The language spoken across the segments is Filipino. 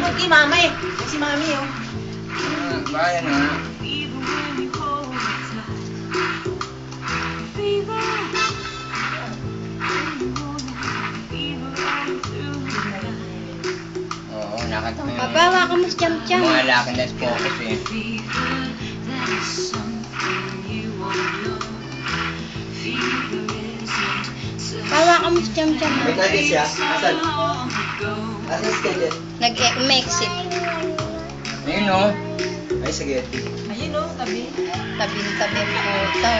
mo kay mama eh. Si mami oh. Bayan na. Oo, nakatama yung Papawa ka mo si Cham Cham. mga laki na focus eh. Pawa ka mo si Cham Cham. May target siya? Asan? Asan schedule? Nag-exit. Ayun o. Ay, sige. Ayun oh, tabi. Tabi-tabi ang puta.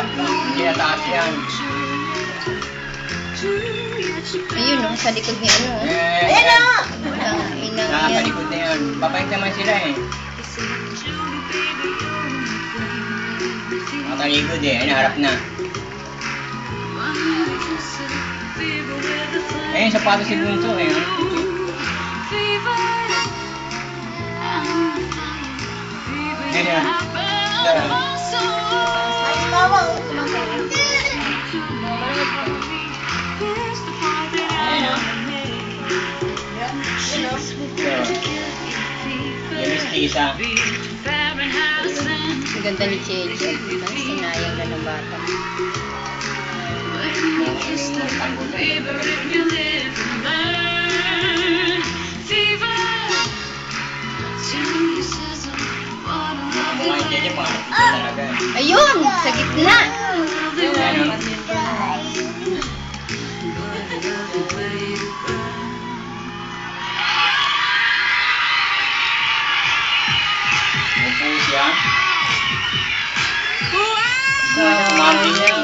Hindi nataas yan. Ayun oh, sa likod ni ano oh. Ayan na! Ang ina yan. Nakakalikod na yun. Babalik naman sila eh. Nakakalikod eh. Ayun, harap na. Ayun, sapatos si Bunso eh. Ayun. Tara. Ay, tawa oh. Ayun o. Ayun oh. Yung Tisa. Ang ganda ni Cheche. Sinayang na ng bata. Mga Jeje, pangarap ko talaga. Ayun! Sa gitna! Ayun o. Upo siya. Mami niya.